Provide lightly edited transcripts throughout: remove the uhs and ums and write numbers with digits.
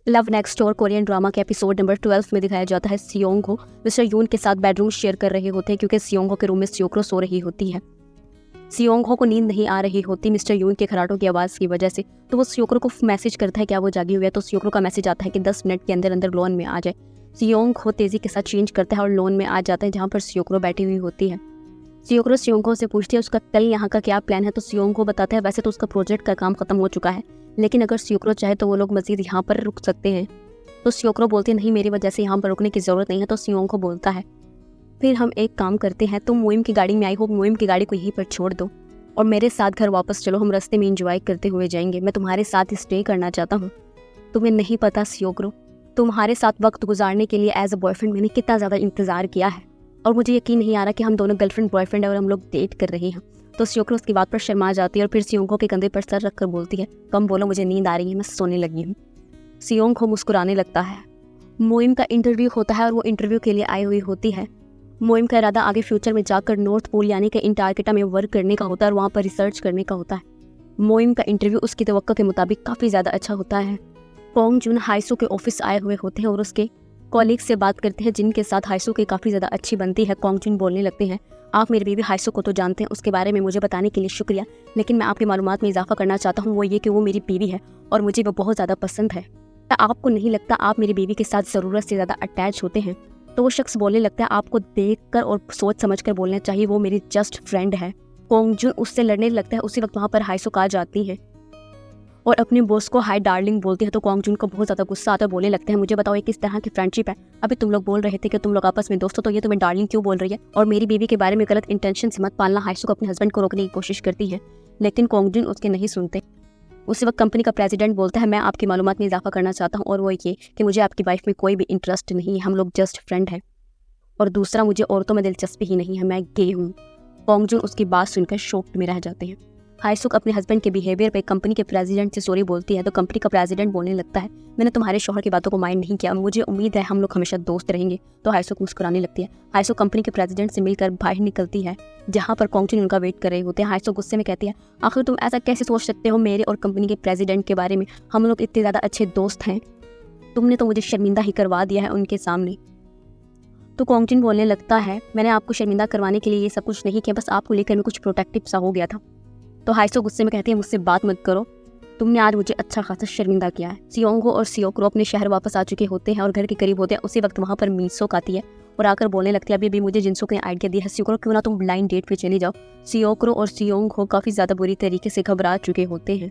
Love next door Korean drama के episode number 12 में दिखाया जाता है सियोंग को मिस्टर यून के साथ बेडरूम शेयर कर रहे होते हैं क्योंकि सियोंग के रूम में सियोक्रो सो रही होती है। सियोंग को नींद नहीं आ रही होती मिस्टर यून के खराटों की आवाज़ की वजह से, तो वो सियोक्रो को मैसेज करता है क्या वो जागी हुई है। तो सियोक्रो का मैसेज आता है कि 10 मिनट के अंदर अंदर लोन में आ जाए। सियोंग को तेज़ी के साथ चेंज करता है और लोन में आ जाता है जहाँ पर सियोक्रो बैठी हुई होती है। सियोक्रो सियोंग से पूछती है उसका कल यहाँ का क्या प्लान है। तो सियोंग को बताता है वैसे तो उसका प्रोजेक्ट का काम खत्म हो चुका है, लेकिन अगर सियोक्रो चाहे तो वो लोग मजीद यहाँ पर रुक सकते हैं। तो सियोक्रो बोलती है नहीं, मेरी वजह से यहाँ पर रुकने की ज़रूरत नहीं है। तो सियोंग को बोलता है फिर हम एक काम करते हैं, तुम मोइम की गाड़ी में आई हो, मोइम की गाड़ी को यहीं पर छोड़ दो और मेरे साथ घर वापस चलो, हम रास्ते में एंजॉय करते हुए जाएंगे। मैं तुम्हारे साथ स्टे करना चाहता हूँ। तुम्हें नहीं पता सियोक्रो, तुम्हारे साथ वक्त गुजारने के लिए एज अ बॉयफ्रेंड मैंने कितना ज़्यादा इंतज़ार किया है और मुझे यकीन नहीं आ रहा कि हम दोनों गर्लफ्रेंड बॉयफ्रेंड है और हम लोग डेट कर रहे हैं। तो सियोक्रो उसकी बात पर शर्मा जाती है और फिर सियोंग के कंधे पर सर रखकर बोलती है कम बोलो, मुझे नींद आ रही है, मैं सोने लगी हूँ। सियोंग को मुस्कुराने लगता है। मोइम का इंटरव्यू होता है और वो इंटरव्यू के लिए आई हुई होती है। मोइम का इरादा आगे फ्यूचर में जाकर नॉर्थ पोल यानी कि अंटार्कटिका में वर्क करने का होता है और वहाँ पर रिसर्च करने का होता है। मोइम का इंटरव्यू उसकी तवक्को के मुताबिक काफ़ी ज़्यादा अच्छा होता है। कोंग जुन हाइसू के ऑफिस आए हुए होते हैं और उसके कॉलीग से बात करते हैं जिनके साथ हाइसू की काफ़ी ज़्यादा अच्छी बनती है। कोंग जुन बोलने लगते हैं आप मेरी बीवी हाइसू को तो जानते हैं, उसके बारे में मुझे बताने के लिए शुक्रिया, लेकिन मैं आपकी मालूमात में इजाफा करना चाहता हूँ, वो ये कि वो मेरी बीवी है और मुझे वो बहुत ज़्यादा पसंद है। क्या आपको नहीं लगता आप मेरी बीवी के साथ ज़रूरत से ज़्यादा अटैच होते हैं? तो वो शख्स बोलने लगता है आपको देखकर और सोच समझकर बोलना चाहिए, वो मेरी जस्ट फ्रेंड है। कोंग जुन उससे लड़ने लगता है। उसी वक्त वहाँ पर हाइसू आ जाती है और अपने बॉस को हाई डार्लिंग बोलती है। तो कोंग जुन को बहुत ज़्यादा गुस्सा आता है, बोलने लगते हैं मुझे बताओ ये किस तरह की फ्रेंडशिप है? अभी तुम लोग बोल रहे थे कि तुम लोग आपस में दोस्त हो, तो ये तुम्हें डार्लिंग क्यों बोल रही है? और मेरी बीवी के बारे में गलत इंटेंशन से मत पालना। हाइसू को अपने हस्बैंड को रोकने की कोशिश करती है, लेकिन कोंग जुन उसके नहीं सुनते। उसी वक्त कंपनी का प्रेसिडेंट बोलता है मैं आपकी मालूमात में इजाफा करना चाहता हूँ और वो ये कि मुझे आपकी वाइफ में कोई भी इंटरेस्ट नहीं है, हम लोग जस्ट फ्रेंड हैं। और दूसरा, मुझे औरतों में दिलचस्पी ही नहीं है, मैं गे हूँ। कोंग जुन उसकी बात सुनकर शॉक्ड में रह जाते हैं। हाइसुक अपने हस्बैंड के बिहेवियर पे कंपनी के प्रेसिडेंट से सॉरी बोलती है। तो कंपनी का प्रेसिडेंट बोलने लगता है मैंने तुम्हारे शौहर की बातों को माइंड नहीं किया, मुझे उम्मीद है हम लोग हमेशा दोस्त रहेंगे। तो हाइसुक मुस्कुराने लगती है। हाइसुक कंपनी के प्रेसिडेंट से मिलकर बाहर निकलती है जहाँ पर कोंग जुन उनका वेट कर रहे होते हैं। हाइसुक गुस्से में कहती है आखिर तुम ऐसा कैसे सोच सकते हो मेरे और कंपनी के प्रेसिडेंट के बारे में? हम लोग इतने ज़्यादा अच्छे दोस्त हैं, तुमने तो मुझे शर्मिंदा ही करवा दिया है उनके सामने। तो कोंग जुन बोलने लगता है मैंने आपको शर्मिंदा करवाने के लिए ये सब कुछ नहीं किया, बस आपको लेकर मैं कुछ प्रोटेक्टिव सा हो गया था। तो हाइसो गुस्से में कहती है मुझसे बात मत करो, तुमने आज मुझे अच्छा खासा शर्मिंदा किया है। सियोंगो और सियोक्रो अपने शहर वापस आ चुके होते हैं और घर के करीब होते हैं। उसी वक्त वहाँ पर मीसोक आती है और आकर बोलने लगती है अभी मुझे जिनसुक ने आइडिया दिया है, सियोक्रो क्यों ना तुम ब्लाइंड डेट पे चली जाओ। सियोक्रो और सियोंगो काफ़ी ज़्यादा बुरी तरीके से घबरा चुके होते हैं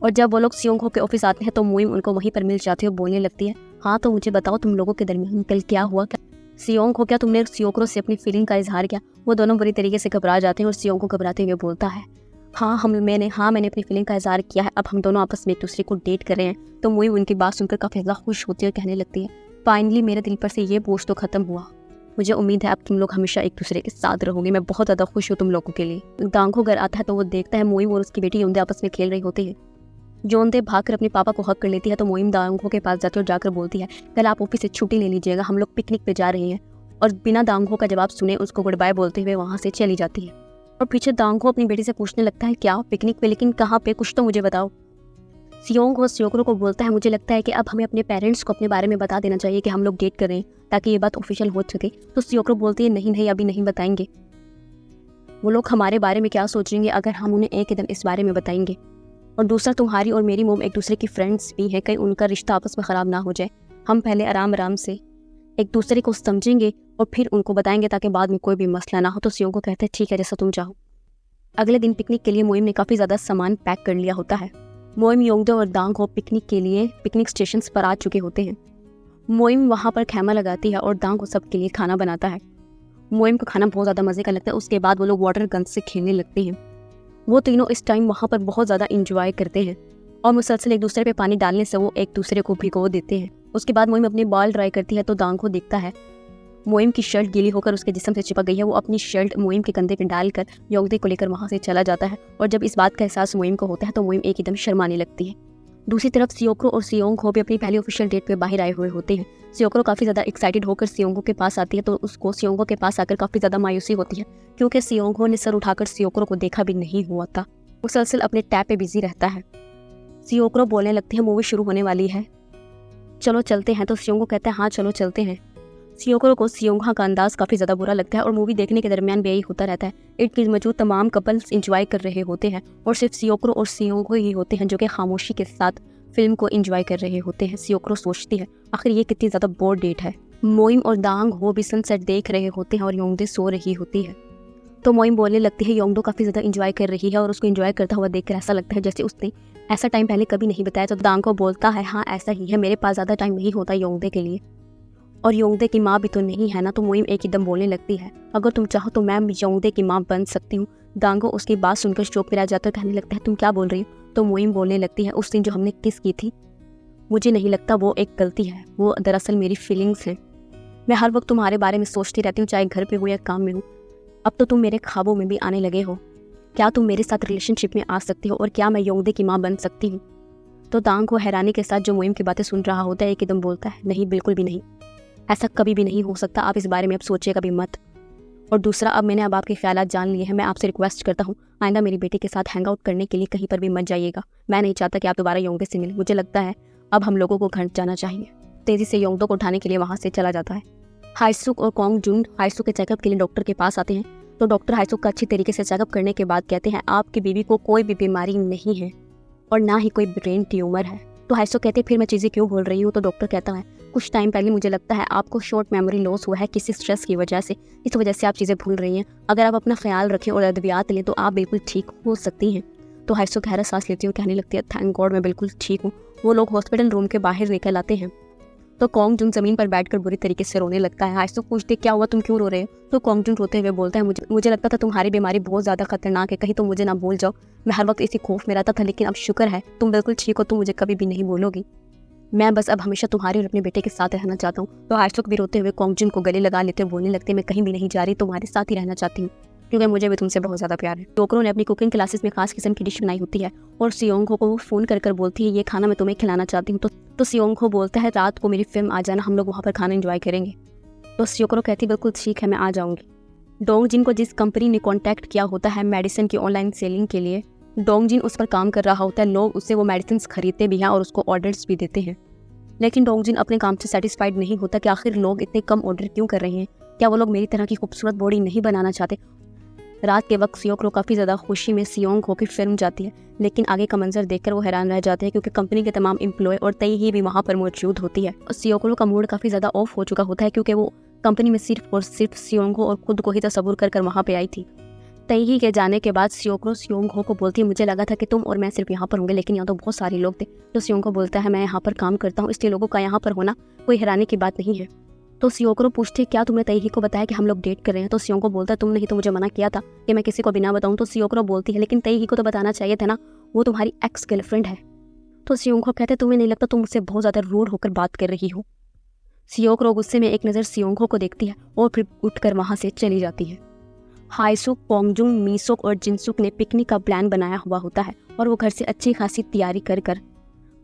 और जब वो लोग सियोंगो के ऑफिस आते हैं तो मोइम उनको वहीं पर मिल जाती है और बोलने लगती है हाँ तो मुझे बताओ तुम लोगों के दरमियान कल क्या हुआ? क्या सियोंगो, क्या तुमने सियोक्रो से अपनी फीलिंग का इजहार किया? वो दोनों बुरी तरीके से घबरा जाते हैं और सियोंगो घबराते हुए बोलता है मैंने अपनी फीलिंग का इजहार किया है, अब हम दोनों आपस में एक दूसरे को डेट कर रहे हैं। तो मोइम उनकी बात सुनकर काफ़ी ज़्यादा खुश होती है और कहने लगती है फाइनली मेरे दिल पर से ये बोझ तो खत्म हुआ, मुझे उम्मीद है अब तुम लोग हमेशा एक दूसरे के साथ रहोगे, मैं बहुत ज़्यादा खुश हूँ तुम लोगों के लिए। दांगो घर आता है तो वो देखता है मोइम और उसकी बेटी योंदे आपस में खेल रही होती है। योंदे भागकर अपने पापा को हक कर लेती है। तो मोइम दांगो के पास जाती है और जाकर बोलती है कल आप ऑफिस से छुट्टी ले लीजिएगा, हम लोग पिकनिक पे जा रहे हैं। और बिना दांगो का जवाब सुने उसको गुड बाय बोलते हुए वहाँ से चली जाती है। और पीछे दांगो अपनी बेटी से पूछने लगता है क्या पिकनिक पे, लेकिन कहाँ पे, कुछ तो मुझे बताओ। सियोंगो सियोक्रो को बोलता है मुझे लगता है कि अब हमें अपने पेरेंट्स को अपने बारे में बता देना चाहिए कि हम लोग डेट कर रहे हैं ताकि ये बात ऑफिशियल हो सके। तो सियोक्रो बोलती है नहीं अभी नहीं बताएंगे, वो लोग हमारे बारे में क्या सोचेंगे अगर हम उन्हें एक कदम इस बारे में बताएंगे। और दूसरा, तुम्हारी और मेरी मोम एक दूसरे की फ्रेंड्स भी हैं, कहीं उनका रिश्ता आपस में ख़राब ना हो जाए। हम पहले आराम से एक दूसरे को समझेंगे और फिर उनको बताएंगे ताकि बाद में कोई भी मसला ना हो। तो सियोंगो कहते हैं ठीक है जैसा तुम चाहो। अगले दिन पिकनिक के लिए मोइम ने काफ़ी ज़्यादा सामान पैक कर लिया होता है। मोइम, योंगदे और दांगो पिकनिक के लिए पिकनिक स्टेशन पर आ चुके होते हैं। मोइम वहाँ पर खैमा लगाती है और दांगो सबके लिए खाना बनाता है। मोइम को खाना बहुत ज़्यादा मज़े का लगता है। उसके बाद वो लोग वाटर गन से खेलने लगते हैं। वो तीनों इस टाइम वहाँ पर बहुत ज़्यादा इंजॉय करते हैं और मुसलसल एक दूसरे पे पानी डालने से वो एक दूसरे को भिगो देते हैं। उसके बाद मोइम अपने बाल ड्राई करती है तो दांगो देखता है मोइम की शर्ट गीली होकर उसके जिस्म से चिपक गई है। वो अपनी शर्ट मोइम के कंधे पर डालकर योंगदे को लेकर वहाँ से चला जाता है और जब इस बात का एहसास मोइम को होता है तो मोइम एकदम शर्माने लगती है। दूसरी तरफ सियोक्रो और सियोंगो भी अपनी पहली ऑफिशियल डेट पे बाहर आए हुए होते हैं। सियोक्रो काफ़ी ज़्यादा एक्साइटेड होकर सियोंगो के पास आती है तो उसको सियोंगो के पास आकर काफ़ी ज़्यादा मायूसी होती है क्योंकि सियोंगो ने सर उठाकर सियोक्रो को देखा भी नहीं हुआ था। मुसलसल अपने टैब पे बिजी रहता है। सियोक्रो बोलने लगती है मूवी शुरू होने वाली है, चलो चलते हैं, तो सियोंगो कहता है हाँ चलो चलते हैं। सियोक्रो को सियोंगा का अंदाज काफ़ी ज़्यादा बुरा लगता है और मूवी देखने के दरमियान भी यही होता रहता है। इर्द गिर्द मौजूद तमाम कपल्स इंजॉय कर रहे होते हैं और सिर्फ सियोक्रो और सियोंगो ही होते हैं जो कि खामोशी के साथ फिल्म को इंजॉय कर रहे होते हैं। सियोक्रो सोचती है आखिर ये कितनी ज़्यादा बोर डेट है। मोइम और दांग हो भी सनसेट देख रहे होते हैं और योंगडे सो रही होती है। तो मोइम बोलने लगती है योंगडो काफ़ी ज़्यादा इंजॉय कर रही है और उसको इंजॉय करता हुआ देखकर ऐसा लगता है जैसे उसने ऐसा टाइम पहले कभी नहीं बताया। तो दांग को बोलता है हाँ ऐसा ही है, मेरे पास ज़्यादा टाइम नहीं होता योंगडे के लिए, और योंगडे की माँ भी तो नहीं है ना। तो मोइम एकदम बोलने लगती है अगर तुम चाहो तो मैं योंगडे की माँ बन सकती हूँ। दांगो उसकी बात सुनकर चौंक में रह जाता है, कहने लगता है तुम क्या बोल रही हो। तो मोइम बोलने लगती है उस दिन जो हमने किस की थी, मुझे नहीं लगता वो एक गलती है, वो दरअसल मेरी फीलिंग्स हैं। मैं हर वक्त तुम्हारे बारे में सोचती रहती हूँ, चाहे घर पे हो या काम में हो। अब तो तुम मेरे ख्वाबों में भी आने लगे हो। क्या तुम मेरे साथ रिलेशनशिप में आ सकती हो और क्या मैं योंगडे की माँ बन सकती हूँ। तो दांग को हैरानी के साथ जो मोइम की बातें सुन रहा होता है एकदम बोलता है नहीं बिल्कुल भी नहीं, ऐसा कभी भी नहीं हो सकता, आप इस बारे में अब सोचिए कभी मत। और दूसरा, अब मैंने अब आपके ख्यालात जान लिए हैं, मैं आपसे रिक्वेस्ट करता हूँ आइंदा मेरी बेटी के साथ हैंग आउट करने के लिए कहीं पर भी मत जाइएगा। मैं नहीं चाहता कि आप दोबारा योंगडे से मिलें। मुझे लगता है अब हम लोगों को घर जाना चाहिए। तेजी से योंगडो को उठाने के लिए वहाँ से चला जाता है। हाईसुक और कोंग जुन हाईसुक के चेकअप के लिए डॉक्टर के पास आते हैं। तो डॉक्टर हाईसुक का अच्छी तरीके से चेकअप करने के बाद कहते हैं आपकी बीवी को कोई भी बीमारी नहीं है और ना ही कोई ब्रेन ट्यूमर है। तो हाईसुक कहते हैं फिर मैं चीज़ें क्यों बोल रही हूँ। तो डॉक्टर कहता है कुछ टाइम पहले मुझे लगता है आपको शॉर्ट मेमोरी लॉस हुआ है किसी स्ट्रेस की वजह से, इस वजह से आप चीज़ें भूल रही हैं। अगर आप अपना ख्याल रखें और अद्वियात लें तो आप बिल्कुल ठीक हो सकती हैं। तो हाईसुक गहरा सांस लेती है और कहने लगती है थैंक गॉड मैं बिल्कुल ठीक हूँ। वो लोग हॉस्पिटल रूम के बाहर निकल आते हैं। तो कोंग जुन जमीन पर बैठकर बुरी तरीके से रोने लगता है। हाईसुक पूछते क्या हुआ, तुम क्यों रो रहे हो। तो कोंग जुन रोते हुए बोलता है मुझे लगता था तुम्हारी बीमारी बहुत ज़्यादा खतरनाक है, कहीं तुम मुझे ना भूल जाओ। मैं हर वक्त इसी खौफ में रहता था, लेकिन अब शुक्र है तुम बिल्कुल ठीक हो, तुम मुझे कभी भी नहीं भूलोगी। मैं बस अब हमेशा तुम्हारे और अपने बेटे के साथ रहना चाहता हूँ। तो हाईसुक भी रोते हुए कोंग जुन को गले लगा लेते हुए बोलने लगते मैं कहीं भी नहीं जा रही, तुम्हारे साथ ही रहना चाहती हूँ क्योंकि मुझे भी तुमसे बहुत ज़्यादा प्यार है। टोकरो ने अपनी कुकिंग क्लासेस में खास किस्म की डिश बनाई होती है और सियोंगो को वो फ़ोन कर बोलती है ये खाना मैं तुम्हें खिलाना चाहती हूँ। तो सियोंगो बोलता है रात को मेरी फिल्म आ जाना, हम लोग वहाँ पर खाना एंजॉय करेंगे। तो सियोक्रो कहती बिल्कुल ठीक है मैं आ जाऊँगी। डोंगजिन को जिस कंपनी ने कॉन्टैक्ट किया होता है मेडिसिन की ऑनलाइन सेलिंग के लिए, डोंगजिन उस पर काम कर रहा होता है। लोग उससे वो मेडिसिन खरीदते भी हैं और उसको ऑर्डर्स भी देते हैं, लेकिन डोंगजिन अपने काम से सेटिस्फाइड नहीं होता कि आखिर लोग इतने कम ऑर्डर क्यों कर रहे हैं, क्या वो लोग मेरी तरह की खूबसूरत बॉडी नहीं बनाना चाहते। रात के वक्त सियोक्रो काफ़ी ज़्यादा खुशी में सियोंगो की फिल्म जाती है, लेकिन आगे का मंजर देखकर वो हैरान रह जाते हैं क्योंकि कंपनी के तमाम एम्प्लॉय और तई ही भी वहाँ पर मौजूद होती है। और सियोक्रो का मूड काफ़ी ज़्यादा ऑफ हो चुका होता है क्योंकि वो कंपनी में सिर्फ और सिर्फ सियोंगो और खुद को ही तस्वुर कर वहाँ पे आई थी। तई ही के जाने के बाद सियोक्रो सियोंगो को बोलती है मुझे लगा था कि तुम और मैं सिर्फ यहाँ पर होंगे, लेकिन यहाँ तो बहुत सारे लोग थे। तो सियोंगो बोलता है मैं यहाँ पर काम करता हूँ, इसलिए लोगों का यहाँ पर होना कोई हैरानी की बात नहीं है। तो सियोक्रो पूछते क्या तुमने तई ही को बताया कि हम लोग डेट कर रहे हैं। तो सियोंगो बोलता है तुम नहीं तो मुझे मना किया था कि मैं किसी को बिना बताऊं। तो सियोक्रो बोलती है लेकिन तई ही को तो बताना चाहिए था ना, वो तुम्हारी एक्स गर्लफ्रेंड है। तो सियोंगो कहते तुम्हें नहीं लगता तुम मुझसे बहुत ज़्यादा रूड होकर बात कर रही हो। सियोक्रो गुस्से में एक नज़र सियोंगो को देखती है और फिर उठकर वहाँ से चली जाती है। हाईसुक, कोंगजुन, मीसुक और जिनसुक ने पिकनिक का प्लान बनाया हुआ होता है और वो घर से अच्छी खासी तैयारी कर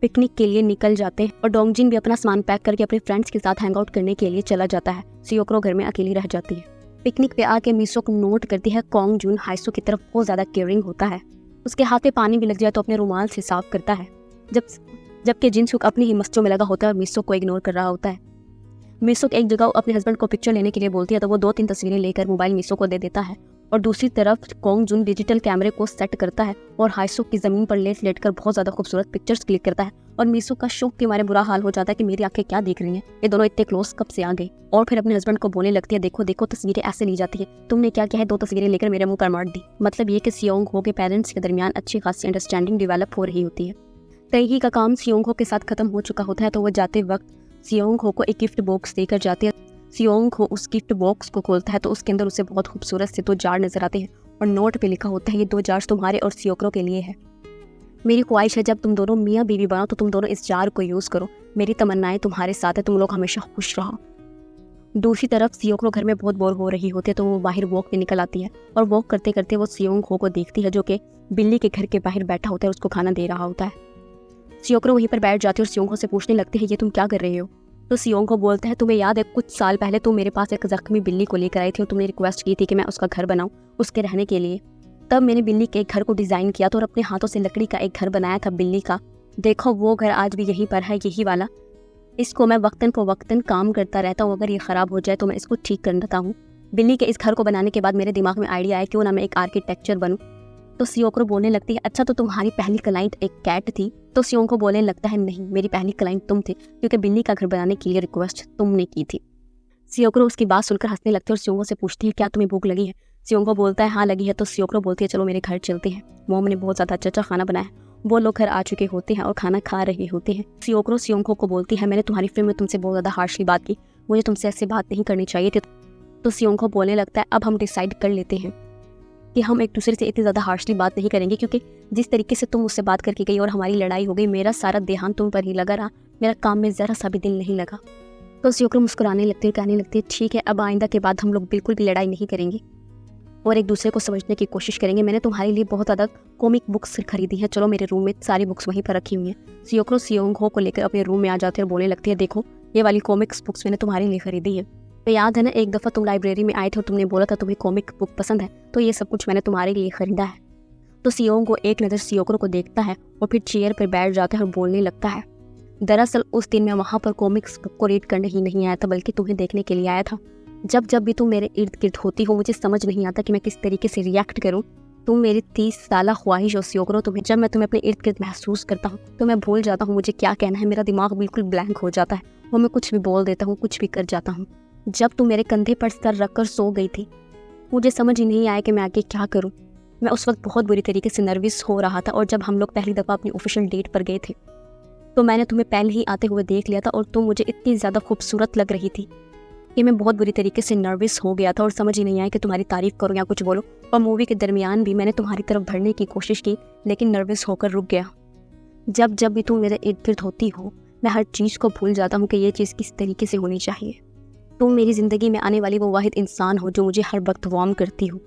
पिकनिक के लिए निकल जाते हैं और डोंगजिन भी अपना सामान पैक करके अपने फ्रेंड्स के साथ हैंग आउट करने के लिए चला जाता है। सियोक्रो घर में अकेली रह जाती है। पिकनिक पे आके मीसुक नोट करती है कोंगजुन हाईसुक की तरफ बहुत ज़्यादा केयरिंग होता है, उसके हाथ पे पानी भी लग जाए तो अपने रुमाल से साफ करता है, जबकि जिनसुक अपनी ही मस्तियों में लगा होता है और मीसुक को इग्नोर कर रहा होता है। मीसुक एक जगह अपने हस्बैंड को पिक्चर लेने के लिए बोलती है तो वो 2-3 तस्वीरें लेकर मोबाइल मीसुक को दे देता है और दूसरी तरफ कोंगजुन डिजिटल कैमरे को सेट करता है और हाईसुक की ज़मीन पर लेट कर बहुत ज़्यादा खूबसूरत पिक्चर्स क्लिक करता है और मीसुक का शौक के मारे बुरा हाल हो जाता है कि मेरी आंखें क्या देख रही हैं, ये दोनों इतने क्लोज कब से आ गए। और फिर अपने हस्बैंड को बोलने लगती है देखो देखो तस्वीरें ऐसे ली जाती है, तुमने क्या किया है 2 तस्वीरें लेकर मेरे मुंह पर मार दी। मतलब ये कि सियोंगहो के पेरेंट्स के दरमियान अच्छी खासी अंडरस्टैंडिंग डेवलप हो रही होती है। तई का काम सियोंगहो के साथ खत्म हो चुका होता है तो वो जाते वक्त सियोंगहो को एक गिफ्ट बॉक्स देकर जाती है। सियोंगहो उस गिफ्ट बॉक्स को खोलता है तो उसके अंदर उसे बहुत खूबसूरत से 2 जार नजर आते हैं और नोट पे लिखा होता है ये 2 जार्स तुम्हारे और सियोक्रो के लिए है। मेरी ख्वाहिश है जब तुम दोनों मियाँ बीवी बनो तो तुम दोनों इस जार को यूज़ करो, मेरी तमन्नाएं तुम्हारे साथ है, तुम लोग हमेशा खुश रहो। दूसरी तरफ सियोक्रो घर में बहुत बोर हो रही होती है तो वो बाहर वॉक पे निकल आती है और वॉक करते करते वो सियोंगहो को देखती है जो कि बिल्ली के घर के बाहर बैठा होता है, उसको खाना दे रहा होता है। सियोक्रो वहीं पर बैठ जाती है और सियोंगहो से पूछने लगती है ये तुम क्या कर रहे हो। तो सियोंगहो बोलता है तुम्हें याद है कुछ साल पहले तुम मेरे पास एक जख्मी बिल्ली को लेकर आई थी और तुमने रिक्वेस्ट की थी कि मैं उसका घर बनाऊं उसके रहने के लिए। तब मैंने बिल्ली के एक घर को डिज़ाइन किया था और अपने हाथों से लकड़ी का एक घर बनाया था बिल्ली का। देखो वो घर आज भी यहीं पर है, यही वाला। इसको मैं वक्तन को वक्तन काम करता रहता हूँ, अगर ये ख़राब हो जाए तो मैं इसको ठीक कर देता हूँ। बिल्ली के इस घर को बनाने के बाद मेरे दिमाग में आइडिया आया क्यों ना मैं एक आर्किटेक्चर बनूँ। तो सियोक्रो बोलने लगती है अच्छा तो तुम्हारी पहली क्लाइंट एक कैट थी। तो सियोंग को बोलने लगता है नहीं, मेरी पहली क्लाइंट तुम थे, क्योंकि बिल्ली का घर बनाने के लिए रिक्वेस्ट तुमने की थी। सियोक्रो उसकी बात सुनकर हंसने लगती है और सियोंगो से पूछती है क्या तुम्हें भूख लगी है। सियोंगो बोलता है हाँ लगी है। तो सियोक्रो बोलती है चलो मेरे घर चलते हैं, मॉम ने बहुत ज़्यादा अच्छा खाना बनाया। वो लोग घर आ चुके होते हैं और खाना खा रहे होते हैं। सियोक्रो सियोंगो को बोलती है मैंने तुम्हारी फिल्म में तुमसे बहुत ज़्यादा हार्शली बात की, मुझे तुमसे ऐसे बात नहीं करनी चाहिए थी। तो सियोंगो बोलने लगता है अब हम डिसाइड कर लेते हैं कि हम एक दूसरे से इतनी ज़्यादा हार्शली बात नहीं करेंगे, क्योंकि जिस तरीके से तुम मुझसे बात करके गई और हमारी लड़ाई हो गई, मेरा सारा ध्यान तुम पर ही लगा रहा, मेरा काम में ज़रा सा भी दिल नहीं लगा। तो सियोक्रो मुस्कुराने लगती है, कहने लगती है ठीक है, अब आइंदा के बाद हम लोग बिल्कुल भी लड़ाई नहीं करेंगे और एक दूसरे को समझने की कोशिश करेंगे। मैंने तुम्हारे लिए बहुत ज़्यादा कॉमिक बुक्स खरीदी हैं, चलो मेरे रूम में सारी बुक्स वहीं पर रखी हुई हैं। सियोक्रो सियोंगो को लेकर अपने रूम में आ जाती है और बोलने लगती है देखो ये वाली कॉमिक्स बुक्स मैंने तुम्हारे लिए खरीदी है। तो याद है ना एक दफ़ा तुम लाइब्रेरी में आए थे और तुमने बोला था तुम्हें कॉमिक बुक पसंद है, तो ये सब कुछ मैंने तुम्हारे लिए खरीदा है। तो सियोंगो एक नज़र सियोक्रो को देखता है और फिर चेयर पर बैठ जाता है और बोलने लगता है दरअसल उस दिन मैं वहाँ पर कॉमिक्स बुक को रीड करने ही नहीं आया था, बल्कि तुम्हें देखने के लिए आया था। जब जब भी तुम मेरे इर्द गिर्द होती हो मुझे समझ नहीं आता कि मैं किस तरीके से रिएक्ट करूँ। तुम मेरी 30 साल ख्वाहिश हो सियोक्रो, जब मैं तुम्हें अपने इर्द गिर्द महसूस करता हूँ तो मैं भूल जाता हूँ मुझे क्या कहना है, मेरा दिमाग बिल्कुल ब्लैंक हो जाता है और मैं कुछ भी बोल देता हूँ, कुछ भी कर जाता हूँ। जब तुम मेरे कंधे पर सर रखकर सो गई थी मुझे समझ ही नहीं आया कि मैं आगे क्या करूँ। मैं उस वक्त बहुत बुरी तरीके से नर्वस हो रहा था और जब हम लोग पहली दफ़ा अपनी ऑफिशियल डेट पर गए थे तो मैंने तुम्हें पहले ही आते हुए देख लिया था और तुम मुझे इतनी ज़्यादा खूबसूरत लग रही थी कि मैं बहुत बुरी तरीके से नर्वस हो गया था और समझ ही नहीं आया कि तुम्हारी तारीफ़ करूँ या कुछ बोलो। और मूवी के दरमियान भी मैंने तुम्हारी तरफ बढ़ने की कोशिश की लेकिन नर्वस होकर रुक गया। जब जब भी तुम मेरे इर्द गिर्द होती हो मैं हर चीज़ को भूल जाता हूँ कि ये चीज़ किस तरीके से होनी चाहिए। तुम मेरी ज़िंदगी में आने वाली वो वाहिद इंसान हो जो मुझे हर वक्त वार्म करती हो।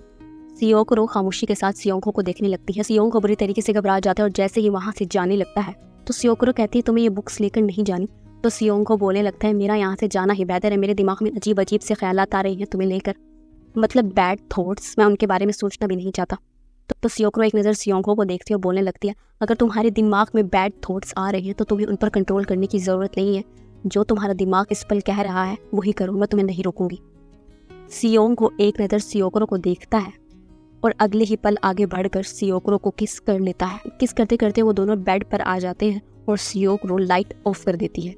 सियोक्रो खामोशी के साथ सियोंगो को देखने लगती है। सियोंगो बुरी तरीके से घबरा जाता है और जैसे ही वहाँ से जाने लगता है तो सियोक्रो कहती है तुम्हें ये बुक्स लेकर नहीं जानी। तो सियोंगो बोलने लगता है मेरा यहाँ से जाना ही बेहतर है, मेरे दिमाग में अजीब अजीब से ख्यालात आ रहे हैं तुम्हें लेकर, मतलब बैड थॉट्स, मैं उनके बारे में सोचना भी नहीं चाहता। तो सियोक्रो एक नज़र सियोंगो को देखती है और बोलने लगती है अगर तुम्हारे दिमाग में बैड थॉट्स आ रहे हैं तो तुम्हें उन पर कंट्रोल करने की ज़रूरत नहीं है, जो तुम्हारा दिमाग इस पल कह रहा है वही करो, मैं तुम्हें नहीं रोकूंगी। सियोंगो एक नज़र सियोक्रो को देखता है और अगले ही पल आगे बढ़कर सियोक्रो को किस कर लेता है। किस करते करते वो दोनों बेड पर आ जाते हैं और सियोक्रो लाइट ऑफ कर देती है।